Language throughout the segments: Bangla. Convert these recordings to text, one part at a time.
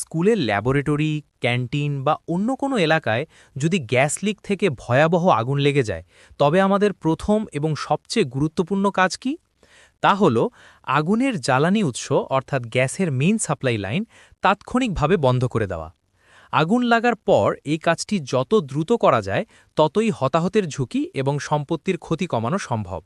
স্কুলের ল্যাবরেটরি, ক্যান্টিন বা অন্য কোনো এলাকায় যদি গ্যাস লিক থেকে ভয়াবহ আগুন লেগে যায়, তবে আমাদের প্রথম এবং সবচেয়ে গুরুত্বপূর্ণ কাজ কি? তা হল আগুনের জ্বালানি উৎস অর্থাৎ গ্যাসের মেইন সাপ্লাই লাইন তাৎক্ষণিকভাবে বন্ধ করে দেওয়া। আগুন লাগার পর এই কাজটি যত দ্রুত করা যায়, ততই হতাহতের ঝুঁকি এবং সম্পত্তির ক্ষতি কমানো সম্ভব।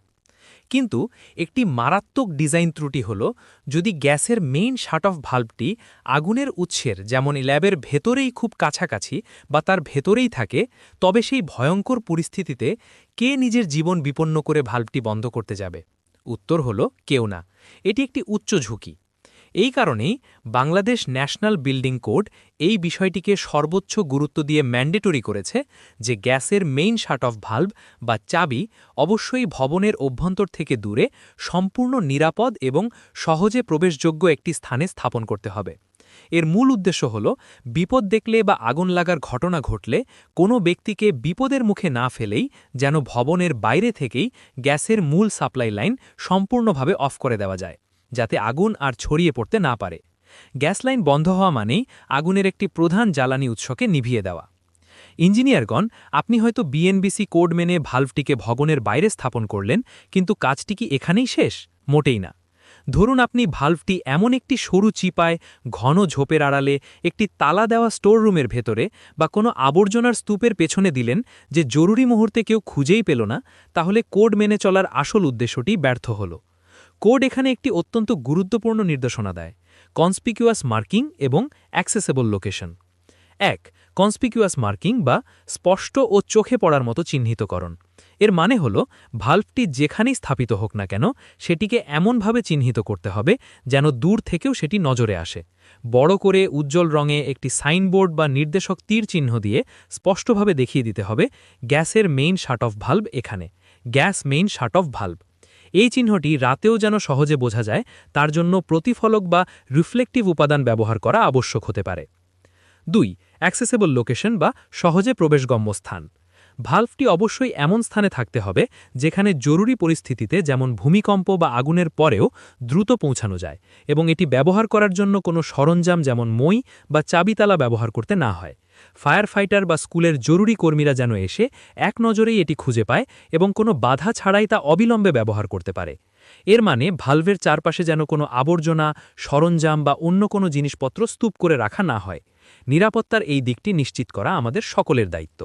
কিন্তু একটি মারাত্মক ডিজাইন ত্রুটি হল, যদি গ্যাসের মেইন শাট অফ ভাল্বটি আগুনের উৎসের যেমন ল্যাবের ভেতরেই খুব কাছাকাছি বা তার ভেতরেই থাকে, তবে সেই ভয়ঙ্কর পরিস্থিতিতে কে নিজের জীবন বিপন্ন করে ভাল্বটি বন্ধ করতে যাবে? উত্তর হল কেউ না। এটি একটি উচ্চ ঝুঁকি। এই কারণেই বাংলাদেশ ন্যাশনাল বিল্ডিং কোড এই বিষয়টিকে সর্বোচ্চ গুরুত্ব দিয়ে ম্যান্ডেটরি করেছে যে গ্যাসের মেইন শাট অফ ভাল্ব বা চাবি অবশ্যই ভবনের অভ্যন্তর থেকে দূরে সম্পূর্ণ নিরাপদ এবং সহজে প্রবেশযোগ্য একটি স্থানে স্থাপন করতে হবে। এর মূল উদ্দেশ্য হল বিপদ দেখলে বা আগুন লাগার ঘটনা ঘটলে কোনো ব্যক্তিকে বিপদের মুখে না ফেলেই যেন ভবনের বাইরে থেকেই গ্যাসের মূল সাপ্লাই লাইন সম্পূর্ণভাবে অফ করে দেওয়া যায়, যাতে আগুন আর ছড়িয়ে পড়তে না পারে। গ্যাস লাইন বন্ধ হওয়া মানেই আগুনের একটি প্রধান জ্বালানি উৎসকে নিভিয়ে দেওয়া। ইঞ্জিনিয়ারগণ, আপনি হয়তো বিএনবিসি কোড মেনে ভাল্বটিকে ভবনের বাইরে স্থাপন করলেন, কিন্তু কাজটি কি এখানেই শেষ? মোটেই না। ধরুন আপনি ভাল্বটি এমন একটি সরু চিপায়, ঘন ঝোপের আড়ালে, একটি তালা দেওয়া স্টোর রুমের ভেতরে বা কোনো আবর্জনার স্তূপের পেছনে দিলেন যে জরুরি মুহূর্তে কেউ খুঁজেই পেল না, তাহলে কোড মেনে চলার আসল উদ্দেশ্যটি ব্যর্থ হল। কোড এখানে একটি অত্যন্ত গুরুত্বপূর্ণ নির্দেশনা দেয়: কনসপিকিউয়াস মার্কিং এবং অ্যাক্সেসেবল লোকেশন। ১. কনসপিকিউয়াস মার্কিং বা স্পষ্ট ও চোখে পড়ার মতো চিহ্নিতকরণ। এর মানে হল ভাল্বটি যেখানেই স্থাপিত হোক না কেন, সেটিকে এমনভাবে চিহ্নিত করতে হবে যেন দূর থেকেও সেটি নজরে আসে। বড় করে উজ্জ্বল রঙে একটি সাইনবোর্ড বা নির্দেশক তীর চিহ্ন দিয়ে স্পষ্টভাবে দেখিয়ে দিতে হবে, গ্যাসের মেইন শাট অফ ভাল্ব এখানে, gas main shut of valve. এই চিহ্নটি রাতেও যেন সহজে বোঝা যায়, তার জন্য প্রতিফলক বা রিফ্লেকটিভ উপাদান ব্যবহার করা আবশ্যক হতে পারে। ২. অ্যাক্সেসেবল লোকেশন বা সহজে প্রবেশগম্য স্থান। ভাল্বটি অবশ্যই এমন স্থানে থাকতে হবে যেখানে জরুরি পরিস্থিতিতে, যেমন ভূমিকম্প বা আগুনের পরেও, দ্রুত পৌঁছানো যায় এবং এটি ব্যবহার করার জন্য কোনো সরঞ্জাম যেমন মই বা চাবিতালা ব্যবহার করতে না হয়। ফায়ার ফাইটার বা স্কুলের জরুরি কর্মীরা যেন এসে এক নজরেই এটি খুঁজে পায় এবং কোনো বাধা ছাড়াই তা অবিলম্বে ব্যবহার করতে পারে। এর মানে ভাল্বের চারপাশে যেন কোনো আবর্জনা, সরঞ্জাম বা অন্য কোনো জিনিসপত্র স্তূপ করে রাখা না হয়। নিরাপত্তার এই দিকটি নিশ্চিত করা আমাদের সকলের দায়িত্ব।